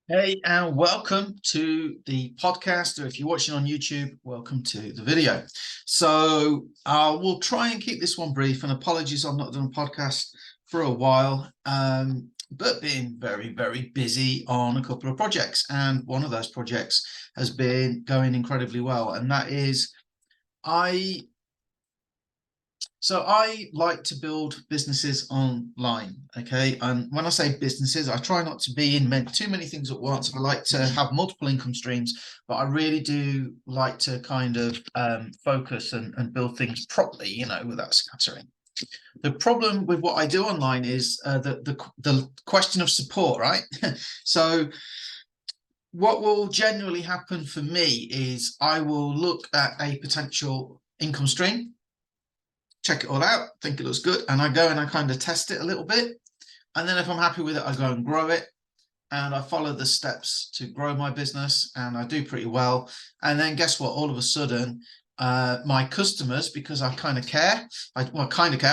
Hey, and welcome to the podcast, or if you're watching on YouTube, welcome to the video. So we'll try and keep this one brief, and apologies I've not done a podcast for a while, but being very, very busy on a couple of projects, and one of those projects has been going incredibly well, and that is I like to build businesses online, okay? And when I say businesses, I try not to be in too many things at once. I like to have multiple income streams, but I really do like to kind of focus and build things properly, without scattering. The problem with what I do online is the question of support, right? So what will generally happen for me is I will look at a potential income stream, check it all out, think it looks good, and I go and I kind of test it a little bit. And then if I'm happy with it, I go and grow it. And I follow the steps to grow my business, and I do pretty well. And then guess what? All of a sudden, my customers, because I kind of care, I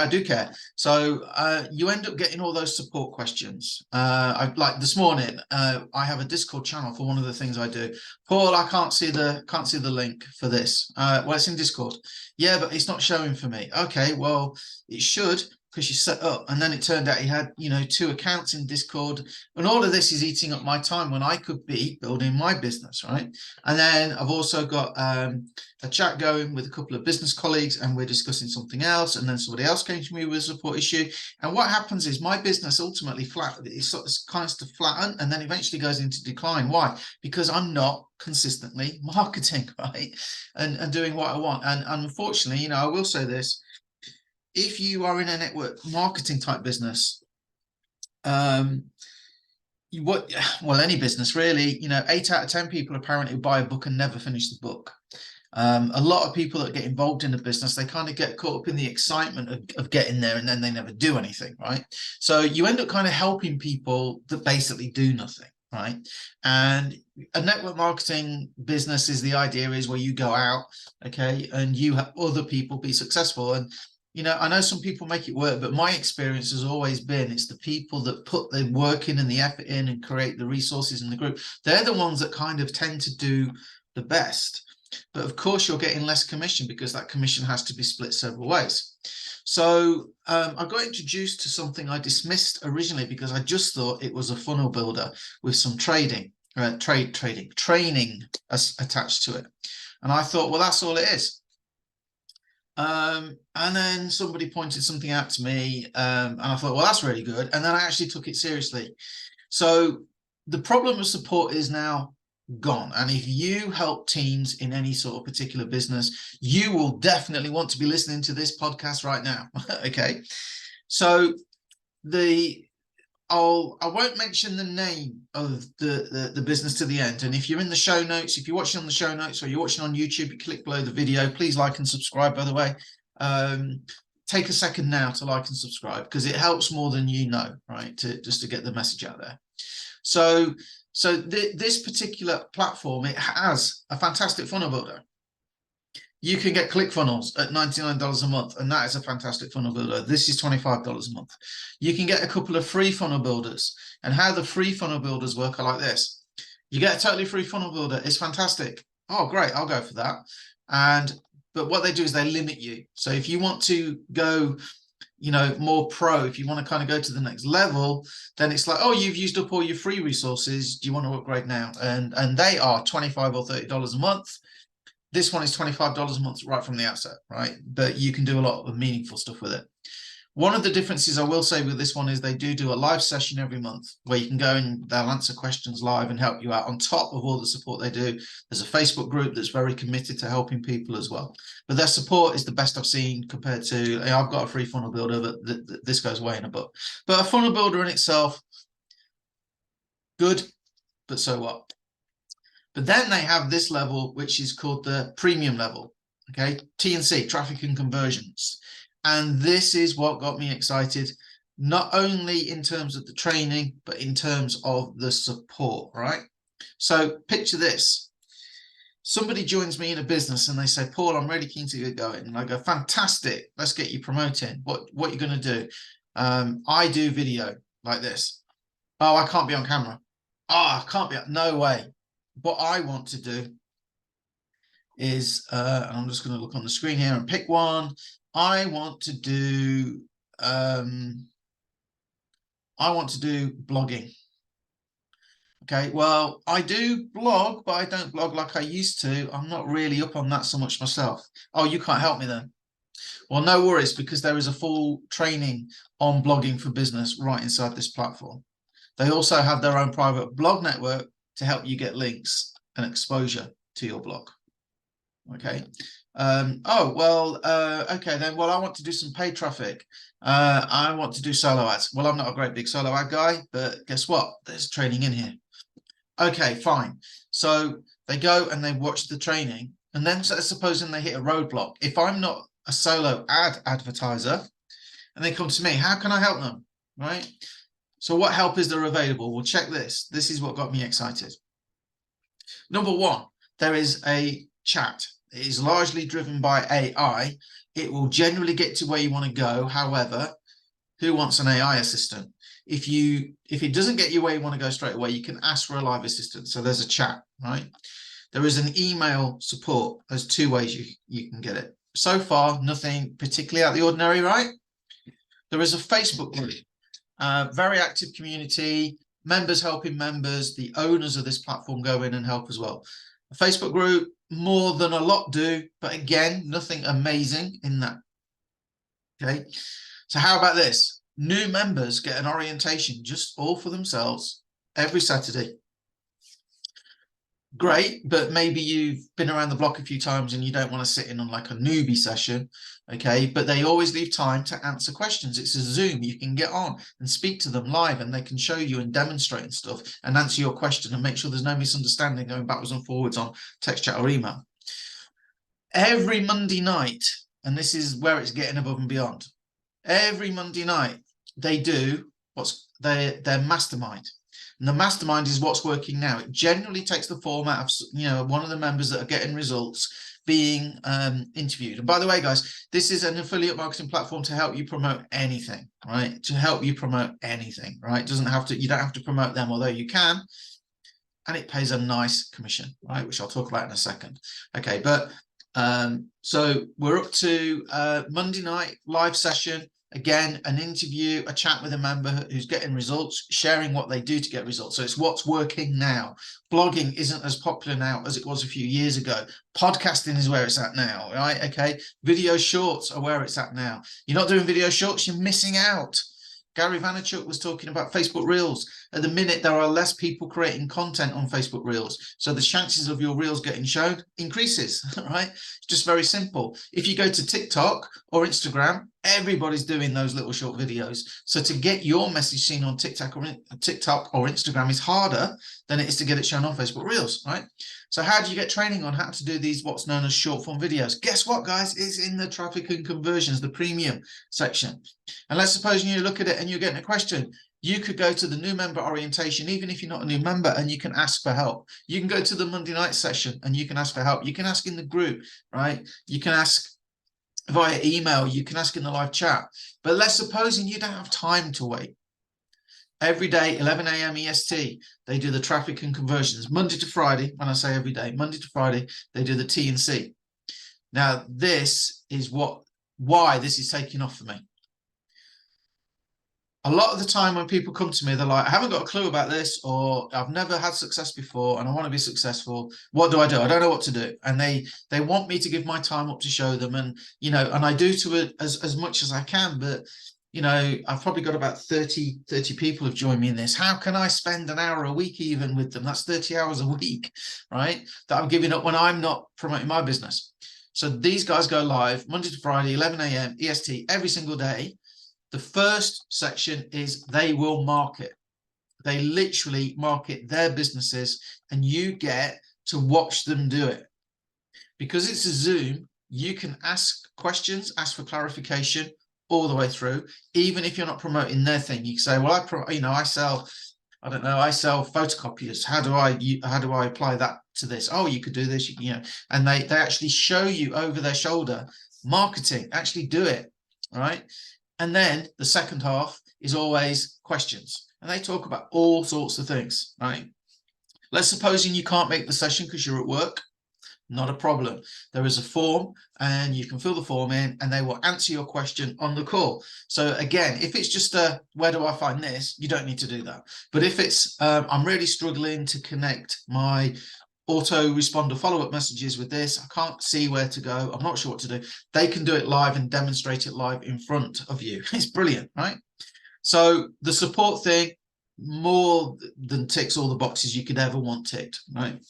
do care. So you end up getting all those support questions. Like this morning, I have a Discord channel for one of the things I do. Paul, I can't see the link for this. Well, it's in Discord. Yeah, but it's not showing for me. Okay, well, it should, because you set up. And then it turned out he had, 2 accounts in Discord, and all of this is eating up my time when I could be building my business, right? And then I've also got a chat going with a couple of business colleagues, and we're discussing something else, and then somebody else came to me with a support issue. And what happens is my business ultimately it's kind of flatten, and then eventually goes into decline. Why? Because I'm not consistently marketing, right, and doing what I want. And unfortunately, I will say this: if you are in a network marketing type business, any business really, 8 out of 10 people apparently buy a book and never finish the book. A lot of people that get involved in a business, they kind of get caught up in the excitement of getting there, and then they never do anything, right? So you end up kind of helping people that basically do nothing, right? And a network marketing business is, the idea is where you go out, okay, and you have other people be successful. And I know some people make it work, but my experience has always been it's the people that put the work in and the effort in and create the resources in the group. They're the ones that kind of tend to do the best. But of course, you're getting less commission because that commission has to be split several ways. So I got introduced to something I dismissed originally because I just thought it was a funnel builder with some training attached to it. And I thought, well, that's all it is. And then somebody pointed something out to me, and I thought, well, that's really good. And then I actually took it seriously. So the problem of support is now gone. And if you help teams in any sort of particular business, you will definitely want to be listening to this podcast right now. Okay. So I won't mention the name of the business to the end. And if you're in the show notes, if you're watching on the show notes or you're watching on YouTube, you click below the video. Please like and subscribe, by the way. Take a second now to like and subscribe, because it helps more than right? Just to get the message out there. So this particular platform, it has a fantastic funnel builder. You can get ClickFunnels at $99 a month, and that is a fantastic funnel builder. This is $25 a month. You can get a couple of free funnel builders, and how the free funnel builders work are like this. You get a totally free funnel builder. It's fantastic. Oh, great. I'll go for that. But what they do is they limit you. So if you want to go, more pro, if you want to kind of go to the next level, then it's like, oh, you've used up all your free resources. Do you want to upgrade now? And they are $25 or $30 a month. This one is $25 a month right from the outset, right? But you can do a lot of meaningful stuff with it. One of the differences I will say with this one is they do a live session every month where you can go and they'll answer questions live and help you out on top of all the support they do. There's a Facebook group that's very committed to helping people as well. But their support is the best I've seen compared to, I've got a free funnel builder, but this goes way in above. But a funnel builder in itself, good, but so what? But then they have this level, which is called the premium level, okay? TNC, traffic and conversions. And this is what got me excited, not only in terms of the training, but in terms of the support, right? So picture this. Somebody joins me in a business and they say, Paul, I'm really keen to get going. And I go, fantastic, let's get you promoting. What are you going to do? I do video like this. Oh, I can't be on camera. can't be, no way. What I want to do is, and I'm just going to look on the screen here and pick one. I want to do blogging. Okay, well, I do blog, but I don't blog like I used to. I'm not really up on that so much myself. Oh, you can't help me then. Well, no worries, because there is a full training on blogging for business right inside this platform. They also have their own private blog network to help you get links and exposure to your blog. Okay. Okay then. Well, I want to do some paid traffic. I want to do solo ads. Well, I'm not a great big solo ad guy, but guess what? There's training in here. Okay, fine. So they go and they watch the training, and then supposing they hit a roadblock. If I'm not a solo ad advertiser and they come to me, how can I help them? Right? So what help is there available? Well, check this. This is what got me excited. Number one, there is a chat. It is largely driven by AI. It will generally get to where you want to go. However, who wants an AI assistant? If it doesn't get you where you want to go straight away, you can ask for a live assistant. So there's a chat, right? There is an email support. There's two ways you can get it. So far, nothing particularly out of the ordinary, right? There is a Facebook group, very active community, members helping members. The owners of this platform go in and help as well. A Facebook group, more than a lot do, but again, nothing amazing in that. Okay, so how about this? New members get an orientation just all for themselves every Saturday. Great, but maybe you've been around the block a few times and you don't want to sit in on like a newbie session. Okay, but they always leave time to answer questions. It's a Zoom. You can get on and speak to them live, and they can show you and demonstrate and stuff and answer your question and make sure there's no misunderstanding going backwards and forwards on text, chat, or email. Every Monday night, and this is where it's getting above and beyond. Every Monday night, they do what's their mastermind. And the mastermind is what's working now. It generally takes the format of, one of the members that are getting results being interviewed. And by the way, guys, this is an affiliate marketing platform to help you promote anything, right? To help you promote anything, right? You don't have to promote them, although you can. And it pays a nice commission, right? Which I'll talk about in a second. Okay, but so we're up to Monday night live session. Again, an interview, a chat with a member who's getting results, sharing what they do to get results. So it's what's working now. Blogging isn't as popular now as it was a few years ago. Podcasting is where it's at now, right? Okay. Video shorts are where it's at now. You're not doing video shorts, you're missing out. Gary Vaynerchuk was talking about Facebook Reels. At the minute, there are less people creating content on Facebook Reels. So the chances of your Reels getting shown increases, right? It's just very simple. If you go to TikTok or Instagram, everybody's doing those little short videos. So to get your message seen on TikTok or Instagram is harder than it is to get it shown on Facebook Reels, right? So how do you get training on how to do these what's known as short form videos? Guess what, guys? It's in the traffic and conversions, the premium section. And let's suppose you look at it and you're getting a question. You could go to the new member orientation, even if you're not a new member, and you can ask for help. You can go to the Monday night session and you can ask for help. You can ask in the group, right? You can ask via email. You can ask in the live chat. But let's supposing you don't have time to wait. Every day, 11 a.m. EST, they do the traffic and conversions. Monday to Friday, when I say every day, Monday to Friday, they do the T&C. Now, this is why this is taking off for me. A lot of the time when people come to me, they're like, I haven't got a clue about this, or I've never had success before and I want to be successful. What do? I don't know what to do. And they want me to give my time up to show them. And, and I do to it as much as I can, but I've probably got about 30 people have joined me in this. How can I spend an hour a week even with them? That's 30 hours a week, right? That I'm giving up when I'm not promoting my business. So these guys go live Monday to Friday, 11 a.m. EST every single day. The first section is they will market. They literally market their businesses and you get to watch them do it. Because it's a Zoom, you can ask questions, ask for clarification all the way through, even if you're not promoting their thing. You can say, well, I sell photocopiers. How do I apply that to this? Oh, you could do this, and they actually show you over their shoulder marketing, actually do it, right? And then the second half is always questions, and they talk about all sorts of things, right? Let's supposing you can't make the session because you're at work. Not a problem. There is a form and you can fill the form in and they will answer your question on the call. So again, if it's just where do I find this? You don't need to do that. But if it's, I'm really struggling to connect my autoresponder follow-up messages with this, I can't see where to go, I'm not sure what to do, they can do it live and demonstrate it live in front of you. It's brilliant, right? So the support thing more than ticks all the boxes you could ever want ticked, right?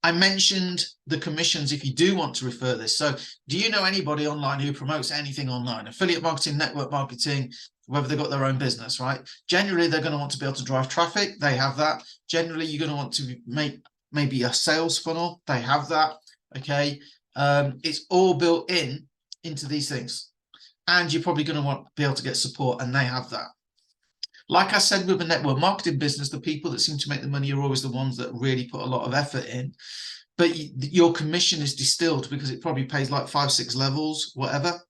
I mentioned the commissions if you do want to refer this. So do you know anybody online who promotes anything online? Affiliate marketing, network marketing, whether they've got their own business, right? Generally, they're going to want to be able to drive traffic. They have that. Generally, you're going to want to make maybe a sales funnel. They have that, okay? It's all built into these things. And you're probably going to want to be able to get support, and they have that. Like I said, with a network marketing business, the people that seem to make the money are always the ones that really put a lot of effort in. But your commission is distilled because it probably pays like 5-6 levels, whatever.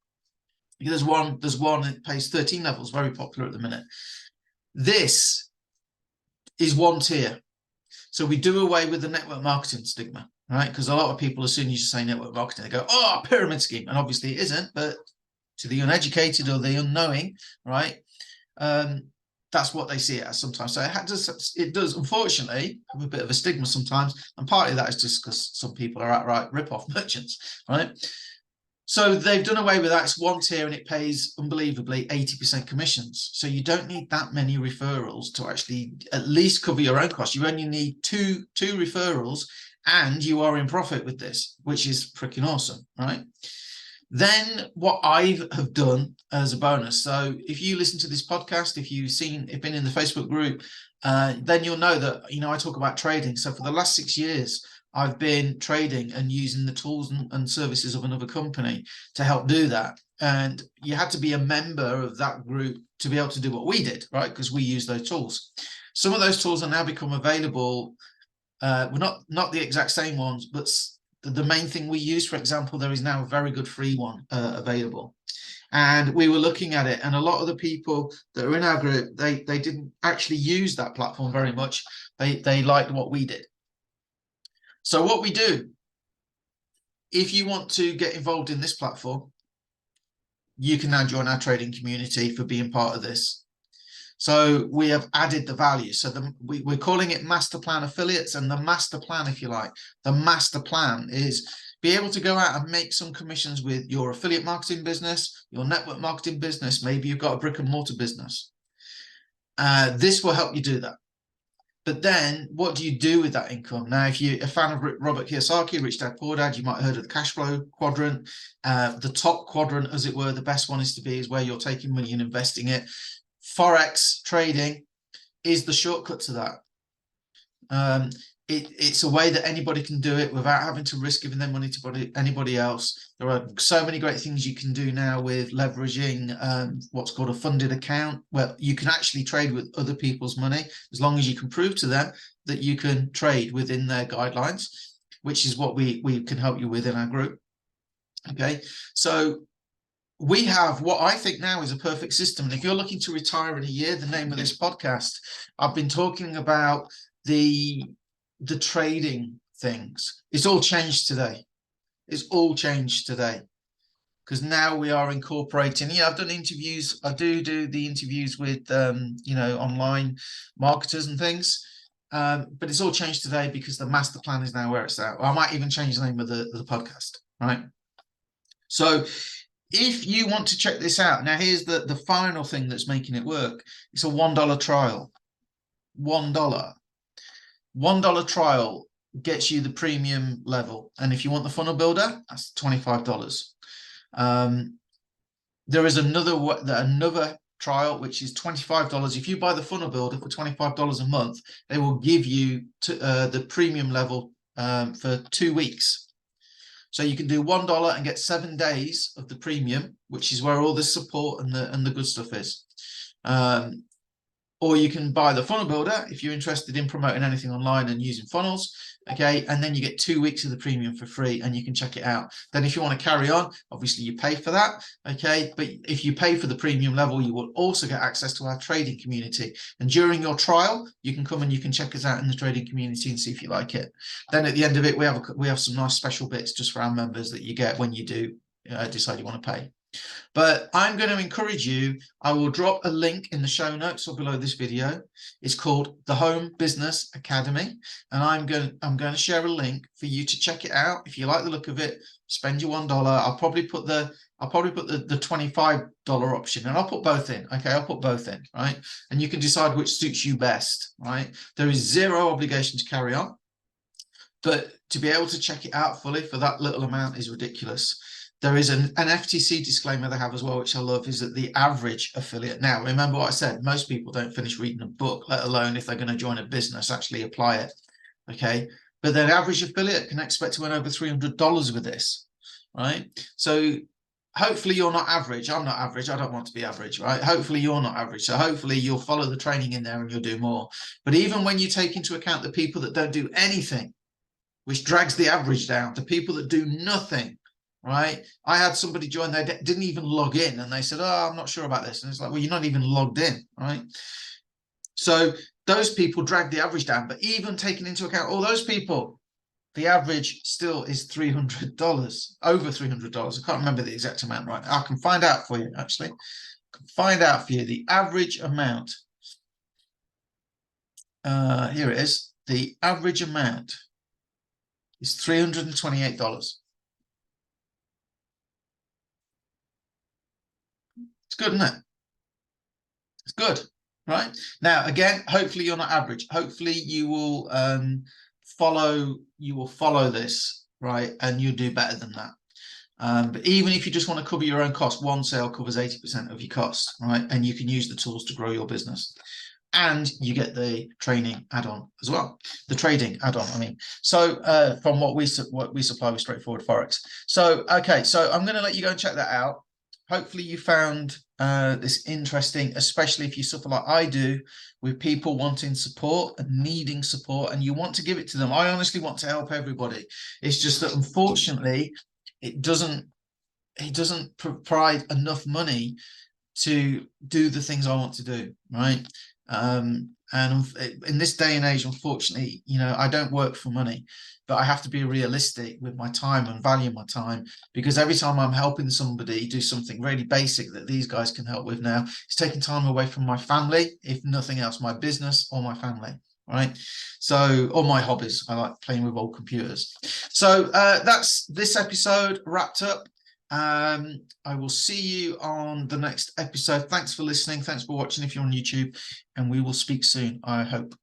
There's one that pays 13 levels, very popular at the minute. This is one tier. So we do away with the network marketing stigma, right? Because a lot of people, as soon as you say network marketing, they go, oh, pyramid scheme. And obviously it isn't, but to the uneducated or the unknowing, right? That's what they see it as sometimes. So it does, unfortunately, have a bit of a stigma sometimes. And partly that is just because some people are outright rip-off merchants, right? So they've done away with that. It's one tier and it pays unbelievably 80% commissions. So you don't need that many referrals to actually at least cover your own costs. You only need two referrals and you are in profit with this, which is freaking awesome, right? Then what I have done as a bonus, so if you listen to this podcast, if you've been in the Facebook group, then you'll know that, I talk about trading. So for the last 6 years, I've been trading and using the tools and services of another company to help do that. And you had to be a member of that group to be able to do what we did, right? Because we use those tools. Some of those tools are now become available. Well, not the exact same ones, but the main thing we use, for example, there is now a very good free one available. And we were looking at it, and a lot of the people that are in our group, they didn't actually use that platform very much. They liked what we did. So what we do, if you want to get involved in this platform, you can now join our trading community for being part of this. So we have added the value. So we're calling it Master Plan Affiliates, and the master plan, if you like, the master plan is be able to go out and make some commissions with your affiliate marketing business, your network marketing business. Maybe you've got a brick and mortar business. This will help you do that. But then what do you do with that income? Now, if you're a fan of Robert Kiyosaki, Rich Dad Poor Dad, you might have heard of the cash flow quadrant. The top quadrant, as it were, the best one is where you're taking money and investing it. Forex trading is the shortcut to that. It's a way that anybody can do it without having to risk giving their money to anybody else. There are so many great things you can do now with leveraging what's called a funded account, where you can actually trade with other people's money as long as you can prove to them that you can trade within their guidelines, which is what we can help you with in our group. Okay, so we have what I think now is a perfect system. And if you're looking to retire in a year, the name of this podcast, I've been talking about the trading things. It's all changed today. It's all changed today because now we are incorporating. I've done interviews. I do the interviews with online marketers and things. But it's all changed today because the master plan is now where it's at. I might even change the name of the podcast, right? So if you want to check this out, now here's the final thing that's making it work. It's a $1 trial. $1 trial gets you the premium level. And if you want the funnel builder, that's $25. There is another trial, which is $25. If you buy the funnel builder for $25 a month, they will give you the premium level for 2 weeks. So you can do $1 and get 7 days of the premium, which is where all the support and the good stuff is. or you can buy the funnel builder if you're interested in promoting anything online and using funnels. Okay, and then you get 2 weeks of the premium for free and you can check it out. Then if you want to carry on, obviously you pay for that. Okay, but if you pay for the premium level, you will also get access to our trading community. And during your trial, you can come and you can check us out in the trading community and see if you like it. Then at the end of it, we have some nice special bits just for our members that you get when you do decide you want to pay. But I'm going to encourage you. I will drop a link in the show notes or below this video. It's called the Home Business Academy, and I'm going to share a link for you to check it out. If you like the look of it, spend your $1. I'll probably put the $25 option, and I'll put both in. Okay, I'll put both in, right? And you can decide which suits you best, right? There is zero obligation to carry on, but to be able to check it out fully for that little amount is ridiculous. There is an FTC disclaimer they have as well, which I love, is that the average affiliate. Now, remember what I said, most people don't finish reading a book, let alone if they're going to join a business, actually apply it. Okay. But the average affiliate can expect to earn over $300 with this, right? So hopefully you're not average. I'm not average. I don't want to be average, right? Hopefully you're not average. So hopefully you'll follow the training in there and you'll do more. But even when you take into account the people that don't do anything, which drags the average down, to people that do nothing, right? I had somebody join, they didn't even log in, and they said, oh, I'm not sure about this. And it's like, well, you're not even logged in, right? So those people drag the average down. But even taking into account all those people, the average still is $300, over $300. I can't remember the exact amount right now. I can find out for you, actually. I can find out for you the average amount. Here it is. The average amount is $328. It's good, isn't it? It's good, right? Now, again, hopefully you're not average. Hopefully you will follow this, right? And you'll do better than that. But even if you just want to cover your own cost, one sale covers 80% of your costs, right? And you can use the tools to grow your business. And you get the training add-on as well, the trading add-on. I mean, so from what we supply with Straightforward Forex. So okay, so I'm going to let you go and check that out. Hopefully you found this interesting, especially if you suffer like I do with people wanting support and needing support, and you want to give it to them. I honestly want to help everybody. It's just that unfortunately, it doesn't provide enough money to do the things I want to do, right? And in this day and age, unfortunately, you know, I don't work for money, but I have to be realistic with my time and value my time, because every time I'm helping somebody do something really basic that these guys can help with now, it's taking time away from my family, if nothing else, my business or my family, right? So, or my hobbies. I like playing with old computers. So that's this episode wrapped up. I will see you on the next episode. Thanks for listening. Thanks for watching if you're on YouTube, and we will speak soon, I hope.